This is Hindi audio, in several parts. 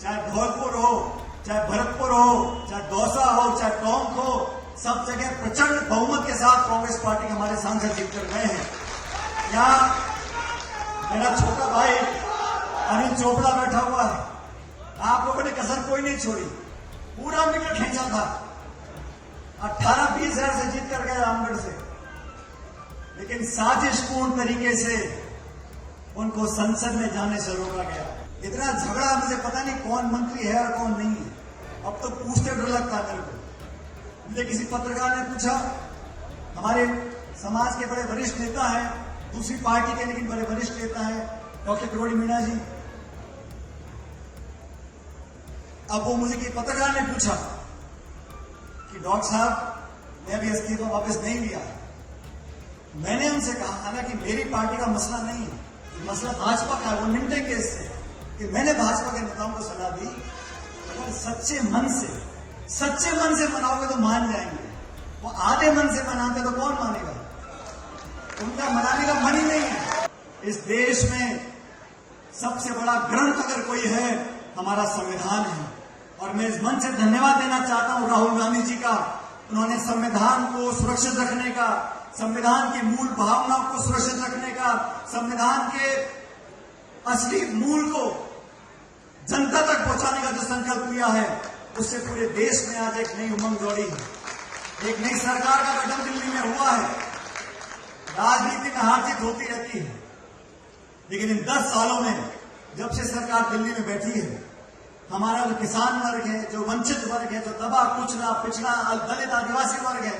चाहे धौलपुर हो, चाहे भरतपुर हो, चाहे दौसा हो, चाहे टोंक हो, सब जगह प्रचंड बहुमत के साथ कांग्रेस पार्टी के हमारे सांसद जीत कर गए हैं। यहाँ मेरा छोटा भाई अनिल चोपड़ा बैठा हुआ है। आप लोगों ने कसर कोई नहीं छोड़ी, पूरा मीटर खींचा था। 18-20 हजार से जीत कर गए रामगढ़ से, लेकिन साजिशपूर्ण तरीके से उनको संसद में जाने से रोका गया। इतना झगड़ा, मुझे पता नहीं कौन मंत्री है और कौन नहीं है। अब तो पूछते डर लगता है मेरे को। मुझे किसी पत्रकार ने पूछा, हमारे समाज के बड़े वरिष्ठ नेता हैं, दूसरी पार्टी के लेकिन बड़े वरिष्ठ नेता हैं, डॉक्टर किरोड़ी मीणा जी। अब वो मुझे कि पत्रकार ने पूछा कि डॉक्टर साहब मैं अभी इस्तीफा वापस नहीं लिया। मैंने उनसे कहा, हालांकि मेरी पार्टी का मसला नहीं है, मसला भाजपा का है, वो निपटेंगे इससे। कि मैंने भाजपा के नेताओं को सलाह दी, अगर सच्चे मन से मनाओगे तो मान जाएंगे। वो आधे मन से मनाते तो कौन मानेगा? उनका मनाने का मन ही नहीं है। इस देश में सबसे बड़ा ग्रंथ अगर कोई है, हमारा संविधान है। और मैं इस मंच से धन्यवाद देना चाहता हूं राहुल गांधी जी का। उन्होंने संविधान को सुरक्षित रखने का, संविधान की मूल भावनाओं को सुरक्षित रखने का, संविधान के असली मूल को जनता तक पहुंचाने का जो संकल्प लिया है, उससे पूरे देश में आज एक नई उमंग दौड़ी है। एक नई सरकार का गठन दिल्ली में हुआ है। राजनीति में हार जीत होती रहती है, लेकिन इन 10 सालों में जब से सरकार दिल्ली में बैठी है, हमारा जो किसान वर्ग है, जो वंचित वर्ग है, जो दबा कुचला पिछड़ा दलित आदिवासी वर्ग है,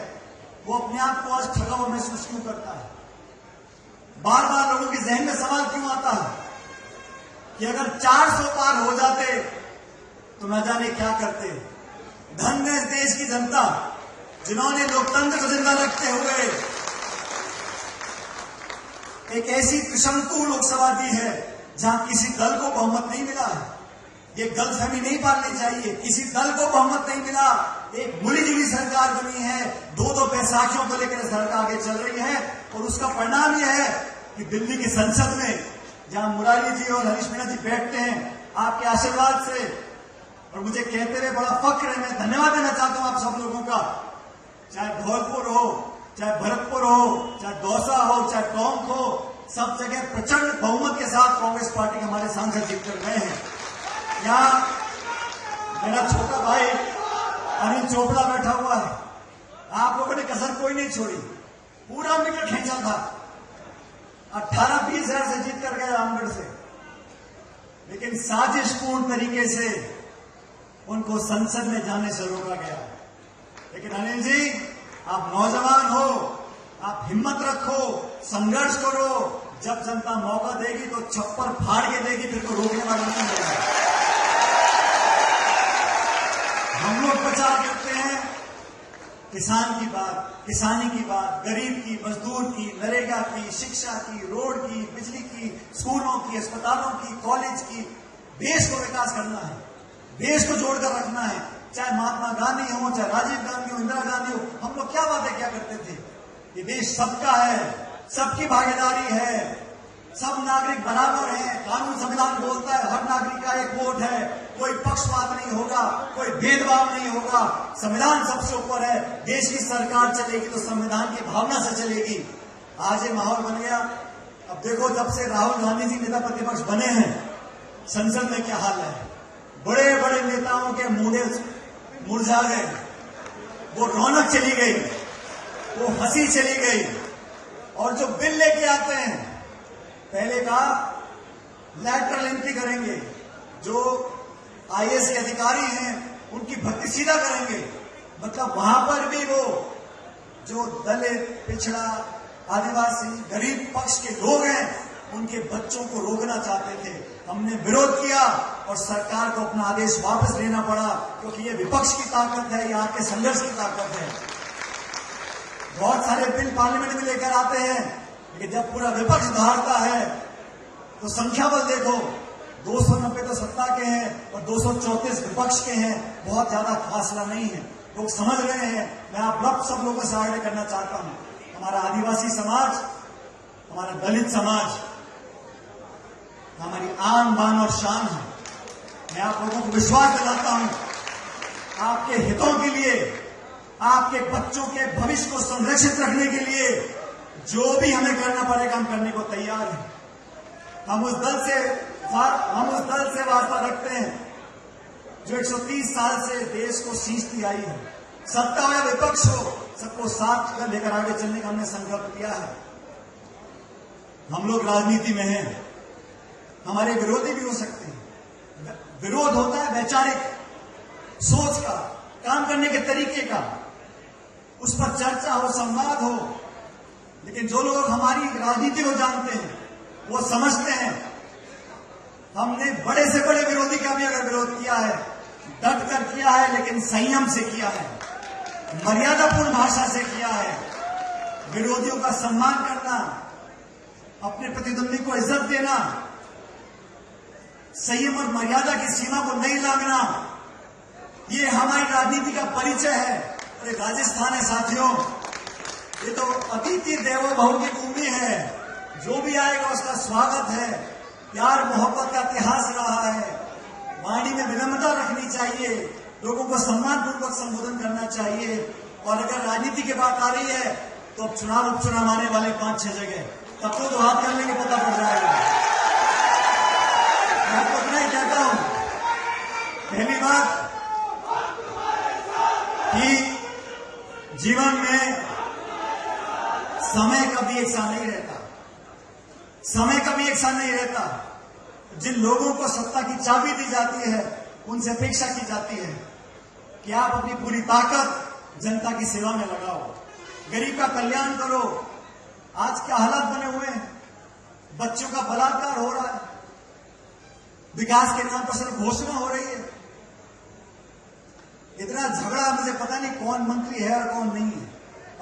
वो अपने आप को आज ठगा हुआ महसूस क्यों करता है? बार बार लोगों के जहन में सवाल क्यों आता है कि अगर 400 पार हो जाते तो न जाने क्या करते। धन्य इस देश की जनता जिन्होंने लोकतंत्र को जिंदा रखते हुए एक ऐसी त्रिशंकु लोकसभा दी है जहां किसी दल को बहुमत नहीं मिला है। ये गलतफहमी नहीं पालनी चाहिए, किसी दल को बहुमत नहीं मिला। एक मिलीजुली सरकार बनी है, 2-2 बैसाखियों को लेकर सरकार आगे चल रही है। और उसका परिणाम यह है कि दिल्ली की संसद में जहां मुरारी जी और हरीश मीणा जी बैठते हैं, आपके आशीर्वाद से, और मुझे कहते हुए बड़ा फक्र है, मैं धन्यवाद देना चाहता हूं आप सब लोगों का। चाहे धौलपुर हो, चाहे भरतपुर हो, चाहे दौसा हो, चाहे टोंक हो, सब जगह प्रचंड बहुमत के साथ कांग्रेस पार्टी के हमारे सांसद जीत कर गए हैं। यहाँ मेरा छोटा भाई अनिल चोपड़ा बैठा हुआ है। आप लोगों ने कसर कोई नहीं छोड़ी, पूरा मीटर खींचा था। 18-20 हजार से जीत कर गए रामगढ़ से, लेकिन साजिशपूर्ण तरीके से उनको संसद में जाने से रोका गया। लेकिन अनिल जी, आप नौजवान हो, आप हिम्मत रखो, संघर्ष करो। जब जनता मौका देगी तो छप्पर फाड़ के देगी, फिर तो रोकने वाला नहीं रहेगा। हम लोग प्रचार करते हैं किसान की बात, किसानी की बात, गरीब की, मजदूर की, नरेगा की, शिक्षा की, रोड की, बिजली की, स्कूलों की, अस्पतालों की, कॉलेज की। देश को विकास करना है, देश को जोड़कर रखना है। चाहे महात्मा गांधी हो, चाहे राजीव गांधी हो, इंदिरा गांधी हो, हम लोग क्या बातें क्या करते थे? ये देश सबका है, सबकी भागीदारी है, सब नागरिक बराबर हैं। कानून संविधान बोलता है हर नागरिक का एक वोट है, कोई पक्षपात नहीं होगा, कोई भेदभाव नहीं होगा। संविधान सबसे ऊपर है। देश की सरकार चलेगी तो संविधान की भावना से चलेगी। आज ये माहौल बन गया। अब देखो, जब से राहुल गांधी जी नेता प्रतिपक्ष बने हैं, संसद में क्या हाल है। बड़े बड़े नेताओं के मुंडे मुरझा गए, वो रौनक चली गई, वो हंसी चली गई। और जो बिल लेके आते हैं, पहले कहा लैटरल एंट्री करेंगे, जो आईएएस के अधिकारी हैं उनकी भर्ती सीधा करेंगे। मतलब वहां पर भी वो जो दलित, पिछड़ा, आदिवासी, गरीब पक्ष के लोग हैं, उनके बच्चों को रोकना चाहते थे। हमने विरोध किया और सरकार को अपना आदेश वापस लेना पड़ा, क्योंकि ये विपक्ष की ताकत है, ये आपके संघर्ष की ताकत है। बहुत सारे बिल पार्लियामेंट में लेकर आते हैं, लेकिन जब पूरा विपक्ष धारता है तो संख्या बल देखो, 290 तो सत्ता के हैं और 234 विपक्ष के हैं। बहुत ज्यादा फासला नहीं है, लोग समझ रहे हैं। मैं आप सब लोगों से आग्रह करना चाहता हूं, हमारा आदिवासी समाज, हमारा दलित समाज हमारी आन बान और शान है। मैं आप लोगों को विश्वास दिलाता हूं, आपके हितों के लिए, आपके बच्चों के भविष्य को संरक्षित रखने के लिए जो भी हमें करना पड़ेगा हम करने को तैयार हैं। हम उस दल से वास्ता रखते हैं जो 130 साल से देश को सींचती आई है। सत्ता हो या विपक्ष हो, सबको साथ लेकर आगे चलने का हमने संकल्प किया है। हम लोग राजनीति में हैं, हमारे विरोधी भी हो सकते हैं। विरोध होता है वैचारिक सोच का, काम करने के तरीके का, उस पर चर्चा हो, संवाद हो। लेकिन जो लोग हमारी राजनीति को जानते हैं वो समझते हैं हमने बड़े से बड़े विरोधी का भी अगर विरोध किया है, डट कर किया है, लेकिन संयम से किया है, मर्यादापूर्ण भाषा से किया है। विरोधियों का सम्मान करना, अपने प्रतिद्वंदी को इज्जत देना, संयम और मर्यादा की सीमा को नहीं लांघना, ये हमारी राजनीति का परिचय है। और राजस्थान है साथियों, ये तो अतिथि देवो भव की भूमि है। जो भी आएगा उसका स्वागत है। प्यार मोहब्बत का इतिहास रहा है। वाणी में विनम्रता रखनी चाहिए, लोगों को सम्मानपूर्वक संबोधन करना चाहिए। और अगर राजनीति की बात आ रही है तो अब चुनाव उपचुनाव आने वाले 5-6 जगह, तब तो हाथ करने के पता पड़ जाएगा। मैं आपको इतना ही कहता हूं, पहली बात कि जीवन में समय कभी एक सा नहीं रहता। समय कभी एक सा नहीं रहता। जिन लोगों को सत्ता की चाबी दी जाती है उनसे अपेक्षा की जाती है कि आप अपनी पूरी ताकत जनता की सेवा में लगाओ, गरीब का कल्याण करो। आज क्या हालात बने हुए हैं, बच्चों का बलात्कार हो रहा है, विकास के नाम पर सिर्फ घोषणा हो रही है। इतना झगड़ा, मुझे पता नहीं कौन मंत्री है और कौन नहीं है।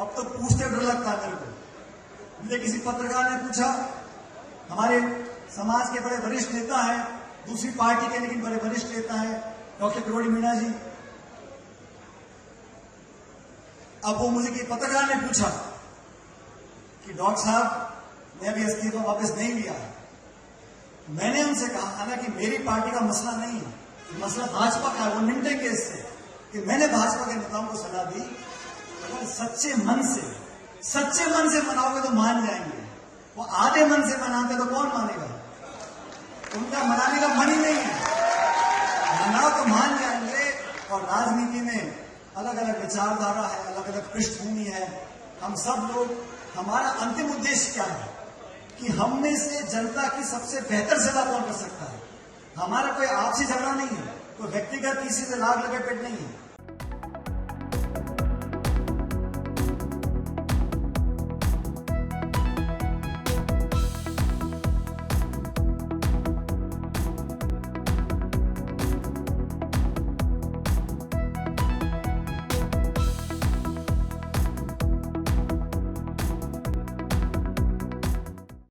अब तो पूछते डर लगता है मेरे को। मुझे किसी पत्रकार ने पूछा, हमारे समाज के बड़े वरिष्ठ नेता हैं, दूसरी पार्टी के लेकिन बड़े वरिष्ठ नेता हैं, डॉक्टर किरोड़ी मीणा जी। अब वो मुझे पत्रकार ने पूछा कि डॉक्टर साहब मैं भी इस्तीफा वापस नहीं लिया है। मैंने उनसे कहा, हालांकि मेरी पार्टी का मसला नहीं है, मसला भाजपा का है, वो निपटेंगे इससे। कि मैंने भाजपा के नेताओं को सलाह दी, अगर सच्चे मन से मनाओगे तो मान जाएंगे। वो आधे मन से मनाते तो कौन मानेगा? उनका मनाने का मन ही नहीं है। मनाओ तो मान जाएंगे। और राजनीति में अलग अलग विचारधारा है, अलग अलग पृष्ठभूमि है। हम सब लोग, हमारा अंतिम उद्देश्य क्या है कि हम में से जनता की सबसे बेहतर सेवा कौन कर सकता है। हमारा कोई आपसी झगड़ा नहीं है, कोई व्यक्तिगत किसी से लाग लगे पेट नहीं है।